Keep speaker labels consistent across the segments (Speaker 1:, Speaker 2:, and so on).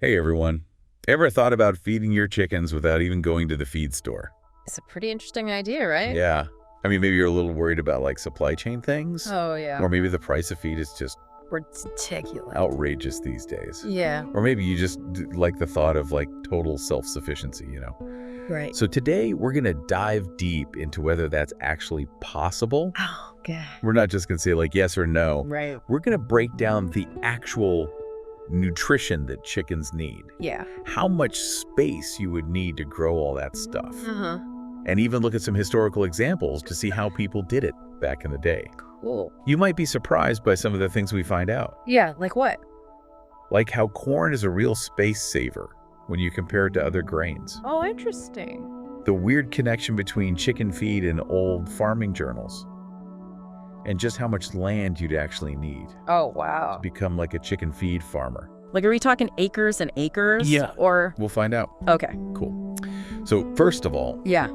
Speaker 1: Hey everyone. Ever thought about feeding your chickens without even going to the feed store?
Speaker 2: It's a pretty interesting idea, right?
Speaker 1: Yeah. I mean, maybe you're a little worried about like supply chain things,
Speaker 2: Oh, yeah.
Speaker 1: or maybe the price of feed is just
Speaker 2: Ridiculous.
Speaker 1: outrageous these days.
Speaker 2: Yeah,
Speaker 1: Or maybe you just like the thought of like total self-sufficiency.
Speaker 2: right.
Speaker 1: So today we're going to dive deep into whether that's actually possible.
Speaker 2: Oh, God.
Speaker 1: We're not just going to say like yes or no.
Speaker 2: Right.
Speaker 1: We're going to break down the actual nutrition that chickens need.
Speaker 2: Yeah.
Speaker 1: How much space you would need to grow all that stuff.
Speaker 2: Uh-huh.
Speaker 1: And even look at some historical examples to see how people did it back in the day.
Speaker 2: Cool.
Speaker 1: You might be surprised by some of the things we find out,
Speaker 2: Yeah, like what?
Speaker 1: like how corn is a real space saver when you compare it to other grains.
Speaker 2: Oh, interesting.
Speaker 1: The weird connection between chicken feed and old farming journals, and just how much land you'd actually need
Speaker 2: Oh,
Speaker 1: to
Speaker 2: wow.
Speaker 1: become like a chicken feed farmer.
Speaker 2: Like, are we talking acres and acres?
Speaker 1: Yeah.
Speaker 2: Or,
Speaker 1: We'll find out.
Speaker 2: okay.
Speaker 1: Cool. So first of all,
Speaker 2: Yeah.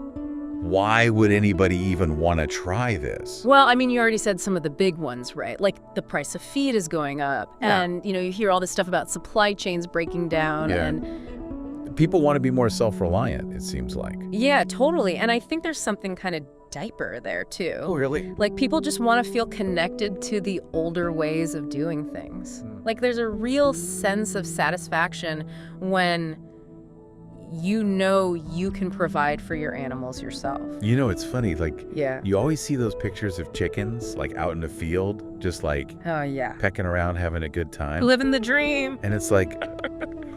Speaker 1: why would anybody even want to try this?
Speaker 2: Well, I mean, you already said some of the big ones, right? Like the price of feed is going up.
Speaker 1: Yeah.
Speaker 2: And, you hear all this stuff about supply chains breaking down.
Speaker 1: Yeah.
Speaker 2: And
Speaker 1: People want to be more self-reliant, it seems like.
Speaker 2: yeah, totally. And I think there's something kind of diaper there, too.
Speaker 1: Really?
Speaker 2: Like, people just want to feel connected to the older ways of doing things. Like, there's a real sense of satisfaction when you can provide for your animals yourself.
Speaker 1: It's funny, like,
Speaker 2: Yeah.
Speaker 1: you always see those pictures of chickens, like, out in the field, just, like,
Speaker 2: Oh, yeah.
Speaker 1: pecking around, having a good time.
Speaker 2: Living the dream.
Speaker 1: And it's like,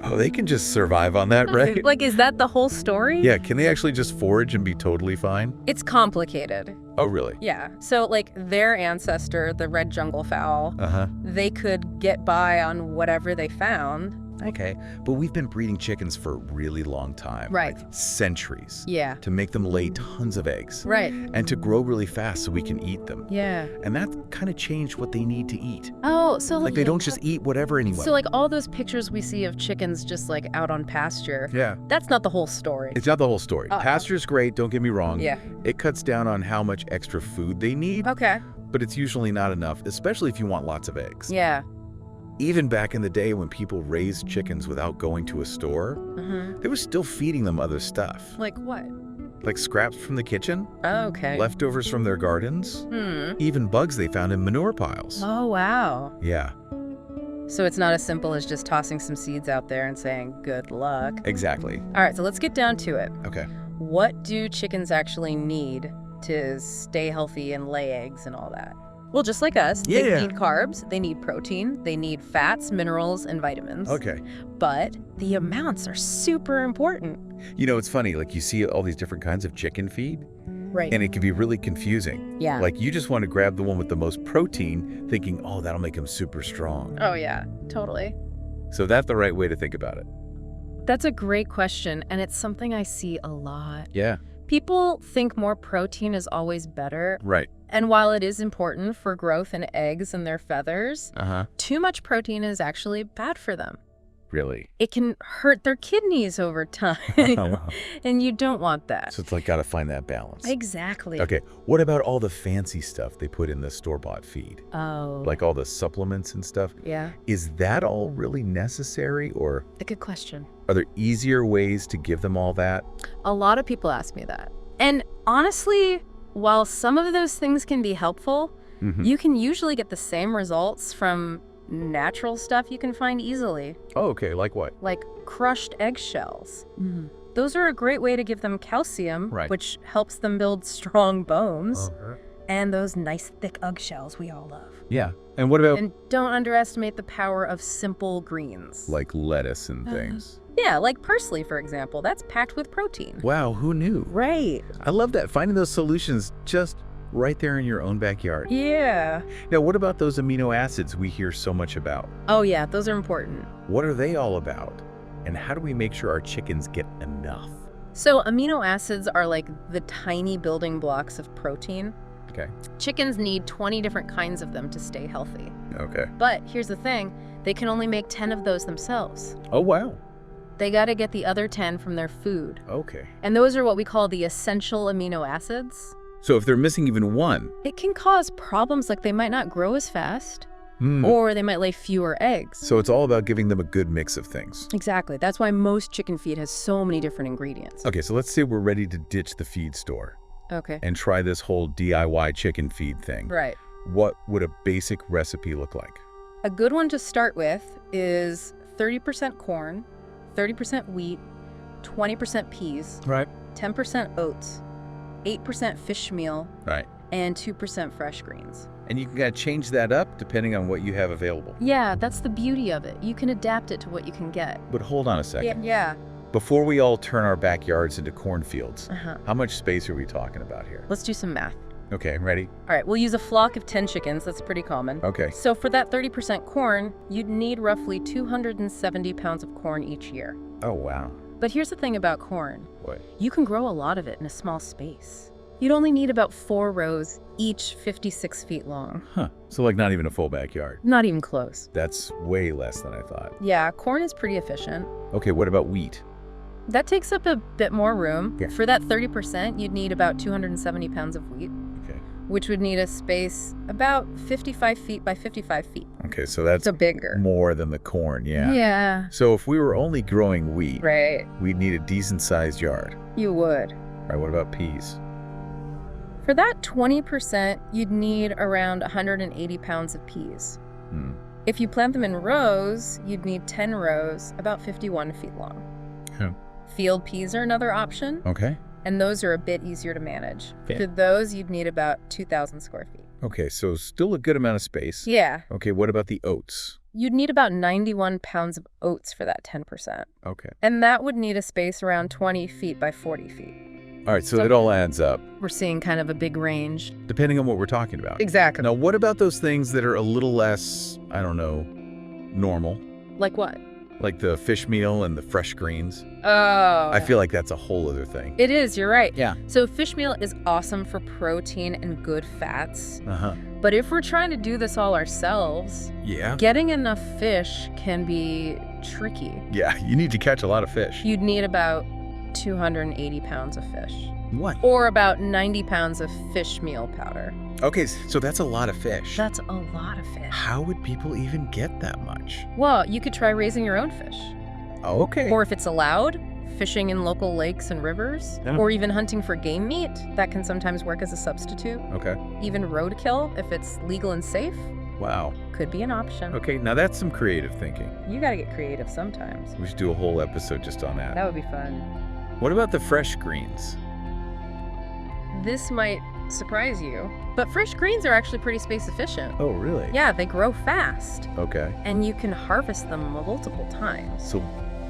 Speaker 1: oh, they can just survive on that, right?
Speaker 2: Like, is that the whole story?
Speaker 1: Yeah, can they actually just forage and be totally fine?
Speaker 2: It's complicated.
Speaker 1: Oh, really?
Speaker 2: Yeah. So, like, their ancestor, the red jungle fowl,
Speaker 1: Uh-huh.
Speaker 2: they could get by on whatever they found.
Speaker 1: Okay, but we've been breeding chickens for a really long time.
Speaker 2: Right.
Speaker 1: Like centuries.
Speaker 2: Yeah.
Speaker 1: To make them lay tons of eggs.
Speaker 2: Right.
Speaker 1: And to grow really fast so we can eat them.
Speaker 2: Yeah.
Speaker 1: And that kind of changed what they need to eat.
Speaker 2: Oh, so
Speaker 1: Like, they don't just eat whatever anymore.
Speaker 2: So, like, all those pictures we see of chickens just, like, out on pasture,
Speaker 1: Yeah.
Speaker 2: that's not the whole story.
Speaker 1: It's not the whole story.
Speaker 2: Uh-uh.
Speaker 1: Pasture's great, don't get me wrong.
Speaker 2: Yeah.
Speaker 1: It cuts down on how much extra food they need,
Speaker 2: Okay.
Speaker 1: but it's usually not enough, especially if you want lots of eggs.
Speaker 2: Yeah.
Speaker 1: Even back in the day when people raised chickens without going to a store, they were still feeding them other stuff.
Speaker 2: Like what?
Speaker 1: Like scraps from the kitchen,
Speaker 2: Okay.
Speaker 1: leftovers from their gardens, even bugs they found in manure piles.
Speaker 2: Oh, wow.
Speaker 1: Yeah,
Speaker 2: So it's not as simple as just tossing some seeds out there and saying good luck.
Speaker 1: exactly.
Speaker 2: All right, so let's get down to it.
Speaker 1: Okay.
Speaker 2: What do chickens actually need to stay healthy and lay eggs and all that? Well, just like us,
Speaker 1: Yeah.
Speaker 2: they need carbs, they need protein, they need fats, minerals, and vitamins.
Speaker 1: Okay.
Speaker 2: But the amounts are super important.
Speaker 1: It's funny, like you see all these different kinds of chicken feed,
Speaker 2: Right.
Speaker 1: and it can be really confusing.
Speaker 2: Yeah.
Speaker 1: Like you just want to grab the one with the most protein, thinking, oh, that'll make him super strong.
Speaker 2: Oh, yeah, totally.
Speaker 1: So that's the right way to think about it.
Speaker 2: That's a great question, and it's something I see a lot.
Speaker 1: Yeah.
Speaker 2: People think more protein is always better,
Speaker 1: Right.
Speaker 2: and while it is important for growth in eggs and their feathers,
Speaker 1: Uh-huh.
Speaker 2: too much protein is actually bad for them.
Speaker 1: Really?
Speaker 2: It can hurt their kidneys over time,
Speaker 1: Oh, wow.
Speaker 2: and you don't want that.
Speaker 1: So it's like got to find that balance.
Speaker 2: Exactly.
Speaker 1: Okay, what about all the fancy stuff they put in the store-bought feed?
Speaker 2: Oh.
Speaker 1: Like all the supplements and stuff?
Speaker 2: Yeah,
Speaker 1: Is that all really necessary, or
Speaker 2: a good question.
Speaker 1: are there easier ways to give them all that?
Speaker 2: A lot of people ask me that. And honestly, while some of those things can be helpful, you can usually get the same results from natural stuff you can find easily,
Speaker 1: Oh, okay, like what?
Speaker 2: like crushed eggshells. Those are a great way to give them calcium,
Speaker 1: Right.
Speaker 2: which helps them build strong bones,
Speaker 1: Uh-huh.
Speaker 2: and those nice thick eggshells we all love.
Speaker 1: Yeah, and what about
Speaker 2: And don't underestimate the power of simple greens.
Speaker 1: like lettuce and things?
Speaker 2: Yeah, like parsley, for example. That's packed with protein.
Speaker 1: Wow, who knew?
Speaker 2: Right.
Speaker 1: I love that, finding those solutions just right there in your own backyard.
Speaker 2: Yeah.
Speaker 1: Now, what about those amino acids we hear so much about?
Speaker 2: Oh, yeah, those are important.
Speaker 1: What are they all about? And how do we make sure our chickens get enough?
Speaker 2: So amino acids are like the tiny building blocks of protein.
Speaker 1: Okay.
Speaker 2: Chickens need 20 different kinds of them to stay healthy.
Speaker 1: Okay.
Speaker 2: But here's the thing, they can only make 10 of those themselves.
Speaker 1: Oh, wow.
Speaker 2: They gotta get the other 10 from their food.
Speaker 1: Okay.
Speaker 2: And those are what we call the essential amino acids.
Speaker 1: So if they're missing even one,
Speaker 2: It can cause problems like they might not grow as fast. Or they might lay fewer eggs.
Speaker 1: So it's all about giving them a good mix of things.
Speaker 2: Exactly. That's why most chicken feed has so many different ingredients.
Speaker 1: Okay, so let's say we're ready to ditch the feed store
Speaker 2: Okay.
Speaker 1: and try this whole DIY chicken feed thing.
Speaker 2: Right.
Speaker 1: What would a basic recipe look like?
Speaker 2: A good one to start with is 30% corn, 30% wheat, 20% peas,
Speaker 1: Right.
Speaker 2: 10% oats, 8% fish meal,
Speaker 1: Right.
Speaker 2: and 2% fresh greens.
Speaker 1: And you can kind of change that up depending on what you have available.
Speaker 2: Yeah, that's the beauty of it. You can adapt it to what you can get.
Speaker 1: But hold on a second.
Speaker 2: Yeah.
Speaker 1: Before we all turn our backyards into cornfields,
Speaker 2: Uh-huh.
Speaker 1: how much space are we talking about here?
Speaker 2: Let's do some math.
Speaker 1: Okay, ready?
Speaker 2: All right, we'll use a flock of 10 chickens. That's pretty common.
Speaker 1: Okay.
Speaker 2: So for that 30% corn, you'd need roughly 270 pounds of corn each year.
Speaker 1: Oh, wow.
Speaker 2: But here's the thing about corn.
Speaker 1: What?
Speaker 2: You can grow a lot of it in a small space. You'd only need about 4 rows, each 56 feet long.
Speaker 1: Huh. So like not even a full backyard.
Speaker 2: Not even close.
Speaker 1: That's way less than I thought.
Speaker 2: Yeah, corn is pretty efficient.
Speaker 1: Okay, what about wheat?
Speaker 2: That takes up a bit more room.
Speaker 1: Yeah.
Speaker 2: For that 30%, you'd need about 270 pounds of wheat,
Speaker 1: Okay.
Speaker 2: which would need a space about 55 feet by 55 feet.
Speaker 1: Okay, so that's
Speaker 2: So bigger.
Speaker 1: more than the corn, yeah.
Speaker 2: Yeah.
Speaker 1: So if we were only growing wheat,
Speaker 2: Right.
Speaker 1: we'd need a decent sized yard.
Speaker 2: You would.
Speaker 1: All right, what about peas?
Speaker 2: For that 20%, you'd need around 180 pounds of peas. If you plant them in rows, you'd need 10 rows, about 51 feet long.
Speaker 1: Yeah.
Speaker 2: Field peas are another option,
Speaker 1: Okay.
Speaker 2: and those are a bit easier to manage.
Speaker 1: Yeah.
Speaker 2: For those, you'd need about 2,000 square feet.
Speaker 1: Okay, so still a good amount of space.
Speaker 2: Yeah.
Speaker 1: Okay, what about the oats?
Speaker 2: You'd need about 91 pounds of oats for that 10%.
Speaker 1: Okay.
Speaker 2: And that would need a space around 20 feet by 40 feet.
Speaker 1: All right, so it all adds up,
Speaker 2: We're seeing kind of a big range.
Speaker 1: depending on what we're talking about.
Speaker 2: Exactly.
Speaker 1: Now, what about those things that are a little less, I don't know, normal?
Speaker 2: Like what?
Speaker 1: Like the fish meal and the fresh greens?
Speaker 2: Oh.
Speaker 1: I feel like that's a whole other thing.
Speaker 2: It is, you're right.
Speaker 1: Yeah.
Speaker 2: So fish meal is awesome for protein and good fats.
Speaker 1: Uh-huh.
Speaker 2: But if we're trying to do this all ourselves,
Speaker 1: Yeah?
Speaker 2: getting enough fish can be tricky.
Speaker 1: Yeah, you need to catch a lot of fish.
Speaker 2: You'd need about 280 pounds of fish,
Speaker 1: What?
Speaker 2: or about 90 pounds of fish meal powder.
Speaker 1: Okay, so that's a lot of fish.
Speaker 2: That's a lot of fish.
Speaker 1: How would people even get that much?
Speaker 2: Well, you could try raising your own fish.
Speaker 1: Oh, okay.
Speaker 2: Or if it's allowed, fishing in local lakes and rivers,
Speaker 1: Yeah.
Speaker 2: or even hunting for game meat. That can sometimes work as a substitute.
Speaker 1: Okay.
Speaker 2: Even roadkill, if it's legal and safe,
Speaker 1: Wow.
Speaker 2: could be an option.
Speaker 1: Okay, now that's some creative thinking.
Speaker 2: You gotta get creative sometimes.
Speaker 1: We should do a whole episode just on that.
Speaker 2: That would be fun.
Speaker 1: What about the fresh greens?
Speaker 2: This might surprise you, but fresh greens are actually pretty space efficient.
Speaker 1: Oh, really?
Speaker 2: Yeah, they grow fast,
Speaker 1: Okay.
Speaker 2: and you can harvest them multiple times.
Speaker 1: So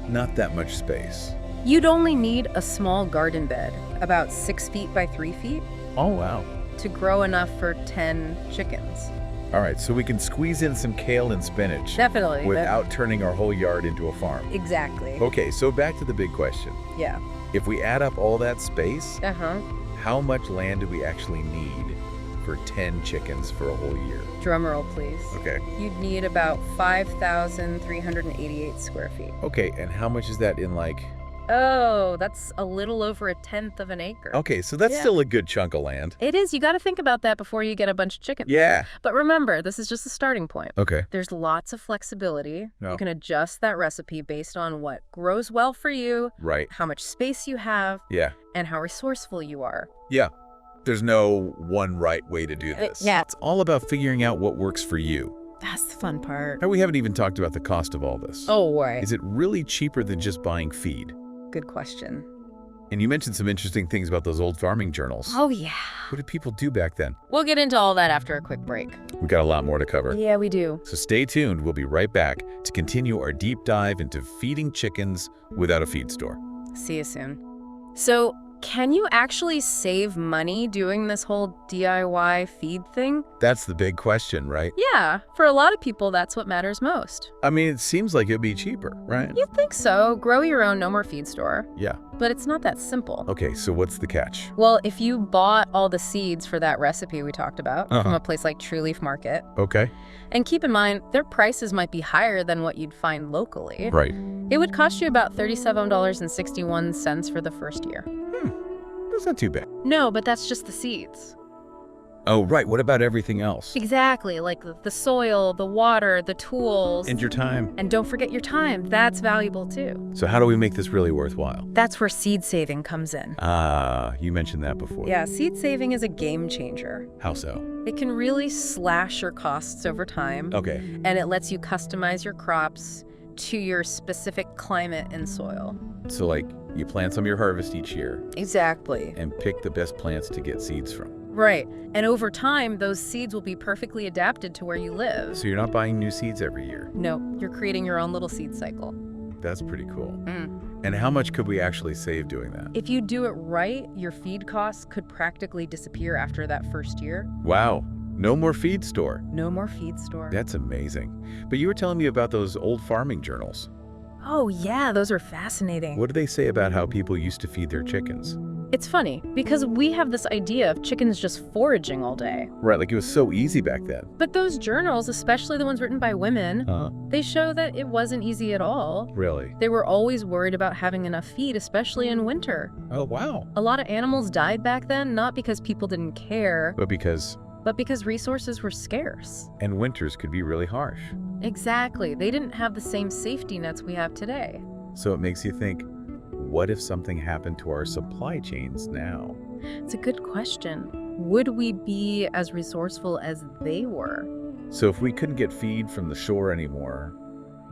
Speaker 1: not that much space.
Speaker 2: You'd only need a small garden bed, about 6 feet by 3 feet,
Speaker 1: Oh, wow.
Speaker 2: to grow enough for 10 chickens.
Speaker 1: All right, so we can squeeze in some kale and spinach
Speaker 2: Definitely.
Speaker 1: without turning our whole yard into a farm.
Speaker 2: Exactly.
Speaker 1: Okay, so back to the big question.
Speaker 2: Yeah.
Speaker 1: If we add up all that space,
Speaker 2: Uh-huh.
Speaker 1: how much land do we actually need for 10 chickens for a whole year?
Speaker 2: Drum roll, please.
Speaker 1: Okay.
Speaker 2: You'd need about 5,388 square feet.
Speaker 1: Okay, and how much is that in like...
Speaker 2: Oh, that's a little over 1/10 of an acre.
Speaker 1: Okay, so that's
Speaker 2: Yeah.
Speaker 1: still a good chunk of land.
Speaker 2: It is. You got to think about that before you get a bunch of chickens.
Speaker 1: Yeah.
Speaker 2: But remember, this is just a starting point.
Speaker 1: Okay.
Speaker 2: There's lots of flexibility.
Speaker 1: No.
Speaker 2: You can adjust that recipe based on what grows well for you,
Speaker 1: Right.
Speaker 2: how much space you have,
Speaker 1: Yeah.
Speaker 2: and how resourceful you are.
Speaker 1: Yeah. There's no one right way to do this.
Speaker 2: yeah.
Speaker 1: It's all about figuring out what works for you.
Speaker 2: That's the fun part.
Speaker 1: Now, we haven't even talked about the cost of all this.
Speaker 2: Oh, right.
Speaker 1: Is it really cheaper than just buying feed?
Speaker 2: Good question.
Speaker 1: And you mentioned some interesting things about those old farming journals.
Speaker 2: Oh, yeah.
Speaker 1: What did people do back then?
Speaker 2: We'll get into all that after a quick break.
Speaker 1: We got a lot more to cover.
Speaker 2: Yeah, we do.
Speaker 1: So stay tuned. We'll be right back to continue our deep dive into feeding chickens without a feed store.
Speaker 2: See you soon. So, can you actually save money doing this whole DIY feed thing?
Speaker 1: That's the big question, right?
Speaker 2: Yeah, for a lot of people, that's what matters most.
Speaker 1: I mean, it seems like it'd be cheaper, right?
Speaker 2: You'd think so. Grow your own, no more feed store.
Speaker 1: Yeah.
Speaker 2: But it's not that simple.
Speaker 1: Okay, so what's the catch?
Speaker 2: Well, if you bought all the seeds for that recipe we talked about
Speaker 1: Uh-huh.
Speaker 2: from a place like True Leaf Market,
Speaker 1: Okay.
Speaker 2: and keep in mind, their prices might be higher than what you'd find locally,
Speaker 1: Right.
Speaker 2: it would cost you about $37.61 for the first year.
Speaker 1: That's not too bad.
Speaker 2: No, but that's just the seeds.
Speaker 1: Oh, right. What about everything else?
Speaker 2: Exactly, like the soil, the water, the tools.
Speaker 1: And your time.
Speaker 2: And don't forget your time. That's valuable too.
Speaker 1: So how do we make this really worthwhile?
Speaker 2: That's where seed saving comes in.
Speaker 1: Ah, you mentioned that before.
Speaker 2: Yeah, seed saving is a game changer.
Speaker 1: How so?
Speaker 2: It can really slash your costs over time.
Speaker 1: Okay.
Speaker 2: And it lets you customize your crops to your specific climate and soil.
Speaker 1: So like you plant some of your harvest each year
Speaker 2: Exactly.
Speaker 1: and pick the best plants to get seeds from.
Speaker 2: Right. And over time, those seeds will be perfectly adapted to where you live.
Speaker 1: So you're not buying new seeds every year.
Speaker 2: No, you're creating your own little seed cycle.
Speaker 1: That's pretty cool.
Speaker 2: Mm.
Speaker 1: And how much could we actually save doing that?
Speaker 2: If you do it right, your feed costs could practically disappear after that first year.
Speaker 1: Wow. No more feed store.
Speaker 2: No more feed store.
Speaker 1: That's amazing. But you were telling me about those old farming journals.
Speaker 2: Oh yeah, those are fascinating.
Speaker 1: What do they say about how people used to feed their chickens?
Speaker 2: It's funny, because we have this idea of chickens just foraging all day.
Speaker 1: Right, like it was so easy back then.
Speaker 2: But those journals, especially the ones written by women, they show that it wasn't easy at all.
Speaker 1: Really?
Speaker 2: They were always worried about having enough feed, especially in winter.
Speaker 1: Oh, wow.
Speaker 2: A lot of animals died back then, not because people didn't care,
Speaker 1: But because...
Speaker 2: but because resources were scarce.
Speaker 1: And winters could be really harsh.
Speaker 2: Exactly. They didn't have the same safety nets we have today.
Speaker 1: So it makes you think, what if something happened to our supply chains now?
Speaker 2: It's a good question. Would we be as resourceful as they were?
Speaker 1: So if we couldn't get feed from the shore anymore,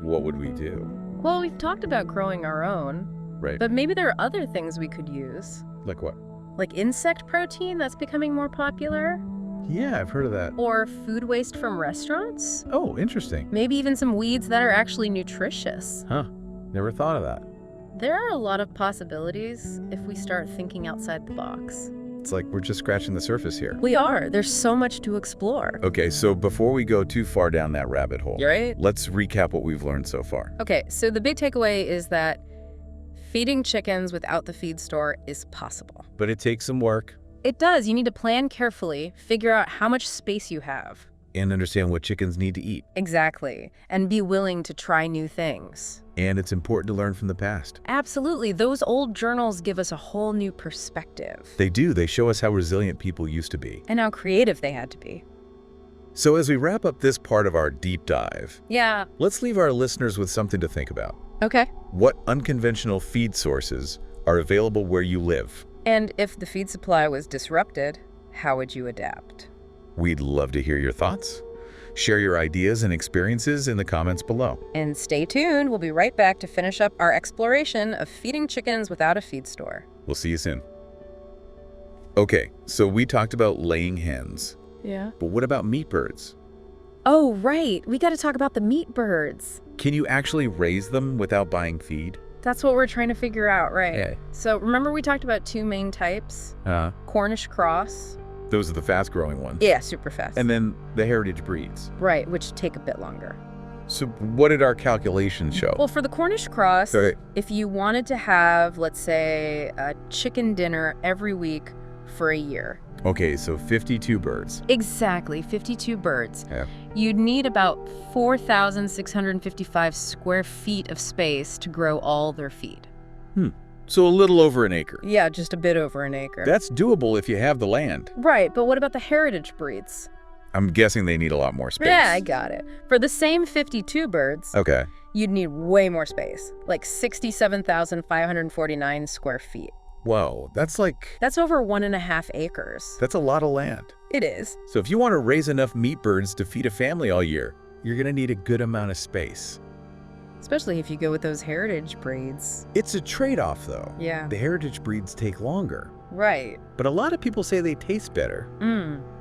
Speaker 1: what would we do?
Speaker 2: Well, we've talked about growing our own,
Speaker 1: Right.
Speaker 2: but maybe there are other things we could use.
Speaker 1: Like what?
Speaker 2: Like insect protein, that's becoming more popular.
Speaker 1: Yeah, I've heard of that.
Speaker 2: Or food waste from restaurants.
Speaker 1: Oh, interesting.
Speaker 2: Maybe even some weeds that are actually nutritious.
Speaker 1: Huh. Never thought of that.
Speaker 2: There are a lot of possibilities if we start thinking outside the box.
Speaker 1: It's like we're just scratching the surface here.
Speaker 2: We are. There's so much to explore.
Speaker 1: Okay, so before we go too far down that rabbit hole,
Speaker 2: You right?
Speaker 1: let's recap what we've learned so far.
Speaker 2: Okay, so the big takeaway is that feeding chickens without the feed store is possible.
Speaker 1: But it takes some work.
Speaker 2: It does. You need to plan carefully, figure out how much space you have.
Speaker 1: And understand what chickens need to eat.
Speaker 2: Exactly. And be willing to try new things.
Speaker 1: And it's important to learn from the past.
Speaker 2: Absolutely. Those old journals give us a whole new perspective.
Speaker 1: They do. They show us how resilient people used to be.
Speaker 2: And how creative they had to be.
Speaker 1: So as we wrap up this part of our deep dive,
Speaker 2: Yeah.
Speaker 1: let's leave our listeners with something to think about.
Speaker 2: Okay.
Speaker 1: What unconventional feed sources are available where you live?
Speaker 2: And if the feed supply was disrupted, how would you adapt?
Speaker 1: We'd love to hear your thoughts. Share your ideas and experiences in the comments below.
Speaker 2: And stay tuned. We'll be right back to finish up our exploration of feeding chickens without a feed store.
Speaker 1: We'll see you soon. Okay, so we talked about laying hens,
Speaker 2: Yeah.
Speaker 1: but what about meat birds?
Speaker 2: Oh, right. We got to talk about the meat birds.
Speaker 1: Can you actually raise them without buying feed?
Speaker 2: That's what we're trying to figure out, right?
Speaker 1: Yeah.
Speaker 2: So remember we talked about two main types? Cornish cross.
Speaker 1: Those are the fast-growing ones.
Speaker 2: Yeah, super fast.
Speaker 1: And then the heritage breeds.
Speaker 2: Right, which take a bit longer.
Speaker 1: So what did our calculations show?
Speaker 2: Well, for the Cornish cross,
Speaker 1: Okay.
Speaker 2: if you wanted to have, let's say, a chicken dinner every week for a year.
Speaker 1: Okay, so 52 birds.
Speaker 2: Exactly, 52 birds.
Speaker 1: Yeah.
Speaker 2: You'd need about 4,655 square feet of space to grow all their feed.
Speaker 1: So a little over an acre.
Speaker 2: Yeah, just a bit over an acre.
Speaker 1: That's doable if you have the land.
Speaker 2: Right, but what about the heritage breeds?
Speaker 1: I'm guessing they need a lot more space.
Speaker 2: Yeah, I got it. For the same 52 birds,
Speaker 1: Okay.
Speaker 2: you'd need way more space, like 67,549 square feet.
Speaker 1: Whoa, that's
Speaker 2: That's over 1.5 acres.
Speaker 1: a lot of land.
Speaker 2: It is.
Speaker 1: So if you want to raise enough meat birds to feed a family all year, you're going to need a good amount of space.
Speaker 2: Especially if you go with those heritage breeds.
Speaker 1: It's a trade-off, though.
Speaker 2: Yeah.
Speaker 1: The heritage breeds take longer,
Speaker 2: Right.
Speaker 1: but a lot of people say they taste better.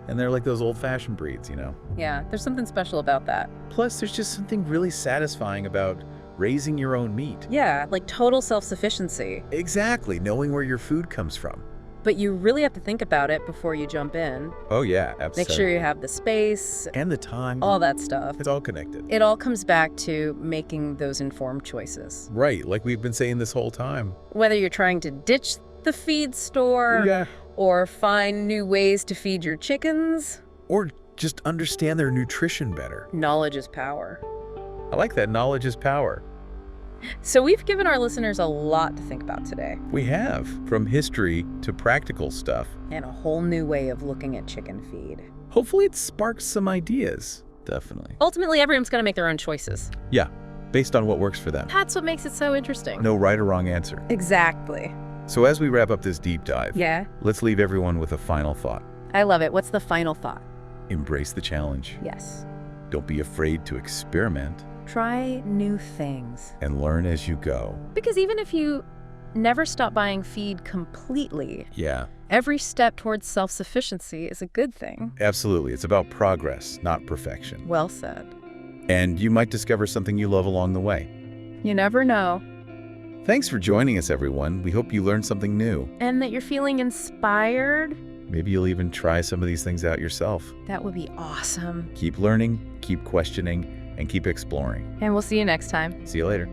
Speaker 1: And they're like those old-fashioned breeds, you know?
Speaker 2: Yeah, there's something special about that.
Speaker 1: Plus, there's just something really satisfying about raising your own meat.
Speaker 2: Yeah, like total self-sufficiency.
Speaker 1: Exactly, knowing where your food comes from.
Speaker 2: But you really have to think about it before you jump in.
Speaker 1: Oh yeah, absolutely.
Speaker 2: Make sure you have the space,
Speaker 1: And the time.
Speaker 2: all that stuff.
Speaker 1: It's all connected.
Speaker 2: It all comes back to making those informed choices.
Speaker 1: Right, like we've been saying this whole time.
Speaker 2: Whether you're trying to ditch the feed store
Speaker 1: Yeah.
Speaker 2: or find new ways to feed your chickens,
Speaker 1: Or just understand their nutrition better.
Speaker 2: knowledge is power.
Speaker 1: I like that. Knowledge is power.
Speaker 2: So we've given our listeners a lot to think about today,
Speaker 1: We have, from history to practical stuff.
Speaker 2: and a whole new way of looking at chicken feed.
Speaker 1: Hopefully it sparks some ideas. Definitely.
Speaker 2: Ultimately, everyone's going to make their own choices.
Speaker 1: Yeah, based on what works for them.
Speaker 2: That's what makes it so interesting.
Speaker 1: No right or wrong answer.
Speaker 2: Exactly.
Speaker 1: So as we wrap up this deep dive,
Speaker 2: Yeah.
Speaker 1: let's leave everyone with a final thought.
Speaker 2: I love it. What's the final thought?
Speaker 1: Embrace the challenge.
Speaker 2: Yes.
Speaker 1: Don't be afraid to experiment
Speaker 2: Try new things.
Speaker 1: and learn as you go.
Speaker 2: Because even if you never stop buying feed completely,
Speaker 1: Yeah,
Speaker 2: every step towards self-sufficiency is a good thing.
Speaker 1: absolutely. It's about progress, not perfection.
Speaker 2: Well said.
Speaker 1: And you might discover something you love along the way.
Speaker 2: You never know.
Speaker 1: Thanks for joining us, everyone. We hope you learned something new.
Speaker 2: And that you're feeling inspired.
Speaker 1: Maybe you'll even try some of these things out yourself.
Speaker 2: That would be awesome.
Speaker 1: Keep learning, keep questioning, and keep exploring.
Speaker 2: And we'll see you next time.
Speaker 1: See you later.